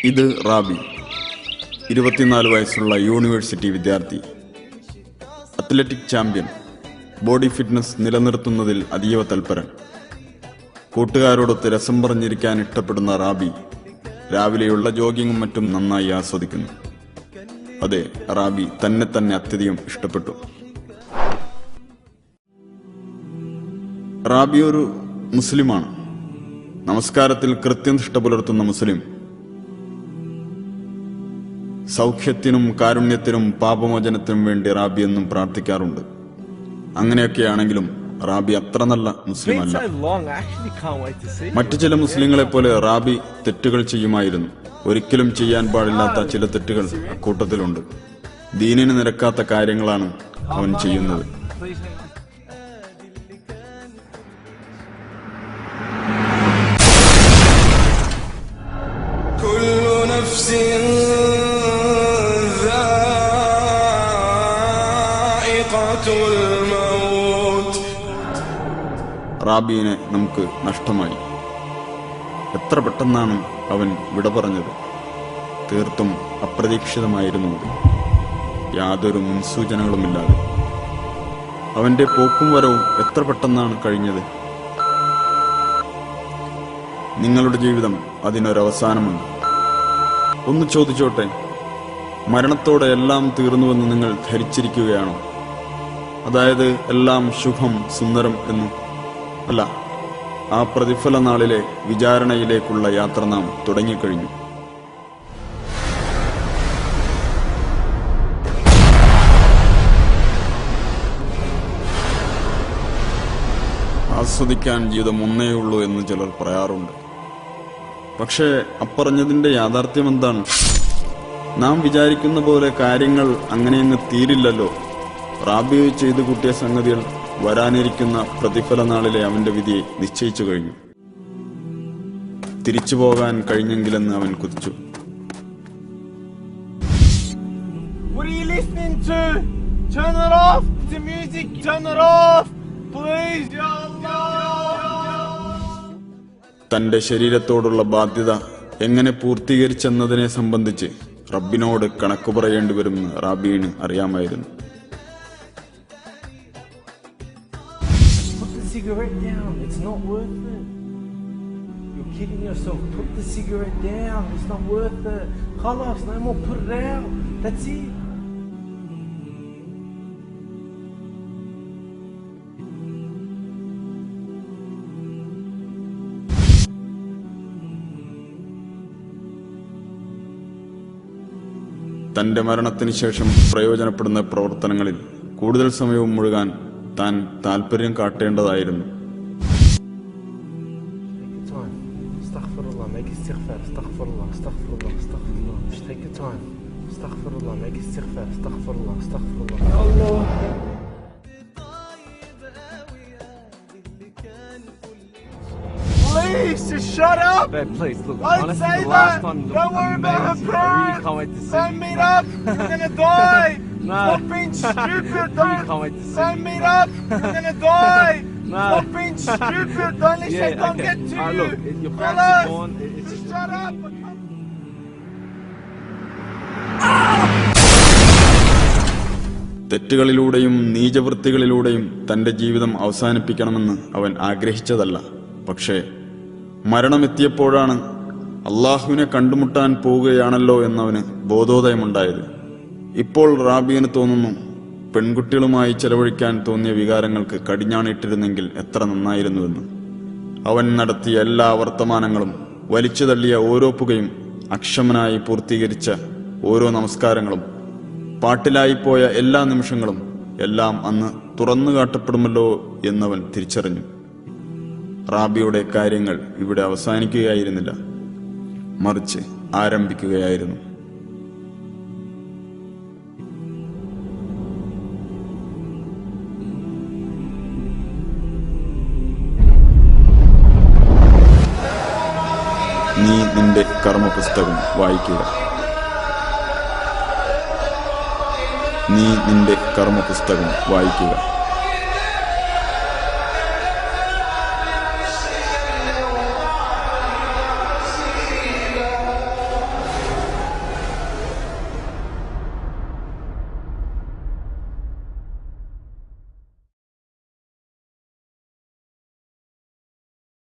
ഇത് റാബി, 24 വയസ്സുള്ള യൂണിവേഴ്സിറ്റി വിദ്യാർത്ഥി, അത്ലറ്റിക് ചാമ്പ്യൻ, ബോഡി ഫിറ്റ്നസ് നിലനിർത്തുന്നതിൽ അതീവ തൽപരൻ. കൂട്ടുകാരോടൊത്ത് രസം പറഞ്ഞിരിക്കാൻ ഇഷ്ടപ്പെടുന്ന റാബി രാവിലെയുള്ള ജോഗിങ്ങും മറ്റും നന്നായി ആസ്വദിക്കുന്നു. അതെ, റാബി തന്നെ അത്യധികം ഇഷ്ടപ്പെട്ടു. റാബി ഒരു മുസ്ലിമാണ്. നമസ്കാരത്തിൽ കൃത്യനിഷ്ഠ പുലർത്തുന്ന മുസ്ലിം. സൗഖ്യത്തിനും കാരുണ്യത്തിനും പാപമോചനത്തിനും വേണ്ടി റാബി എന്നും പ്രാർത്ഥിക്കാറുണ്ട്. അങ്ങനെയൊക്കെയാണെങ്കിലും റാബി അത്ര നല്ല മുസ്ലിമല്ല. മറ്റു ചില മുസ്ലിങ്ങളെ പോലെ റാബി തെറ്റുകൾ ചെയ്യുമായിരുന്നു. ഒരിക്കലും ചെയ്യാൻ പാടില്ലാത്ത ചില തെറ്റുകൾ അക്കൂട്ടത്തിലുണ്ട്. ദീനിന് നിരക്കാത്ത കാര്യങ്ങളാണ് അവൻ ചെയ്യുന്നത്. റാബിയെ നമുക്ക് നഷ്ടമായി. എത്ര പെട്ടെന്നാണ് അവൻ വിട പറഞ്ഞത്. തീർത്തും അപ്രതീക്ഷിതമായിരുന്നു അത്. യാതൊരു മുൻസൂചനകളുമില്ലാതെ അവന്റെ പോക്കും വരവും എത്ര പെട്ടെന്നാണ് കഴിഞ്ഞത്. നിങ്ങളുടെ ജീവിതം അതിനൊരവസാനമുണ്ട്. ഒന്ന് ചോദിച്ചോട്ടെ, മരണത്തോടെ എല്ലാം തീർന്നുവെന്ന് നിങ്ങൾ ധരിച്ചിരിക്കുകയാണോ? അതായത് എല്ലാം ശുഭം സുന്ദരം എന്നു? അല്ല, ആ പ്രതിഫല നാളിലെ വിചാരണയിലേക്കുള്ള യാത്ര നാം തുടങ്ങിക്കഴിഞ്ഞു. ആസ്വദിക്കാൻ ജീവിതം ഒന്നേയുള്ളൂ എന്ന് ചിലർ പറയാറുണ്ട്. പക്ഷേ അപ്പറഞ്ഞതിന്റെ യാഥാർത്ഥ്യം എന്താണ്? നാം വിചാരിക്കുന്ന പോലെ കാര്യങ്ങൾ അങ്ങനെയങ്ങ് തീരില്ലല്ലോ. റാബി ചെയ്തു കൂട്ടിയ സംഗതികൾ വരാനിരിക്കുന്ന പ്രതിഫല നാളിലെ അവന്റെ വിധിയെ നിശ്ചയിച്ചു കഴിഞ്ഞു. തിരിച്ചു പോകാൻ കഴിഞ്ഞെങ്കിലെന്ന് അവൻ കുതിച്ചു. തന്റെ ശരീരത്തോടുള്ള ബാധ്യത എങ്ങനെ പൂർത്തീകരിച്ചെന്നതിനെ സംബന്ധിച്ച് റബ്ബിനോട് കണക്ക് പറയേണ്ടി വരുമെന്ന് റാബിന് അറിയാമായിരുന്നു. Cigarette down, it's not worth it. You're kidding yourself. Put the cigarette down, it's not worth it. Khalas, no more, put it out. That's it. തന്റെ മരണത്തിന് ശേഷം പ്രയോജനപ്പെടുന്ന പ്രവർത്തനങ്ങളിൽ കൂടുതൽ സമയവും മുഴുകാൻ താൻ താല്പര്യം കാട്ടേണ്ടതായിരുന്നു. Please, just shut up! Man, please, look, don't say that! Don't worry about her parents! Don't meet up! You're gonna die! Stop being stupid! Don't meet up! You're gonna die! Stop being stupid! Don't let Shaitan get to you! Look, your parents are born. Just shut up! തെറ്റുകളിലൂടെയും നീചവൃത്തികളിലൂടെയും തന്റെ ജീവിതം അവസാനിപ്പിക്കണമെന്ന് അവൻ ആഗ്രഹിച്ചതല്ല. പക്ഷേ മരണമെത്തിയപ്പോഴാണ് അള്ളാഹുവിനെ കണ്ടുമുട്ടാൻ പോവുകയാണല്ലോ എന്നവന് ബോധോദയമുണ്ടായത്. ഇപ്പോൾ റാബിന് തോന്നുന്നു, പെൺകുട്ടികളുമായി ചെലവഴിക്കാൻ തോന്നിയ വികാരങ്ങൾക്ക് കടിഞ്ഞാണിട്ടിരുന്നെങ്കിൽ എത്ര നന്നായിരുന്നുവെന്ന്. അവൻ നടത്തിയ എല്ലാ വർത്തമാനങ്ങളും, വലിച്ചു തള്ളിയ ഓരോ പുകയും, അക്ഷമനായി പൂർത്തീകരിച്ച ഓരോ നമസ്കാരങ്ങളും, പാട്ടിലായിപ്പോയ എല്ലാ നിമിഷങ്ങളും എല്ലാം അന്ന് തുറന്നു കാട്ടപ്പെടുമല്ലോ എന്നവൻ തിരിച്ചറിഞ്ഞു. റാബിയുടെ കാര്യങ്ങൾ ഇവിടെ അവസാനിക്കുകയായിരുന്നില്ല, മറിച്ച് ആരംഭിക്കുകയായിരുന്നു. നീ നിന്റെ കർമ്മപുസ്തകം വായിക്കുക. നീ നിന്റെ കർമ്മപുസ്തകം വായിക്കുക.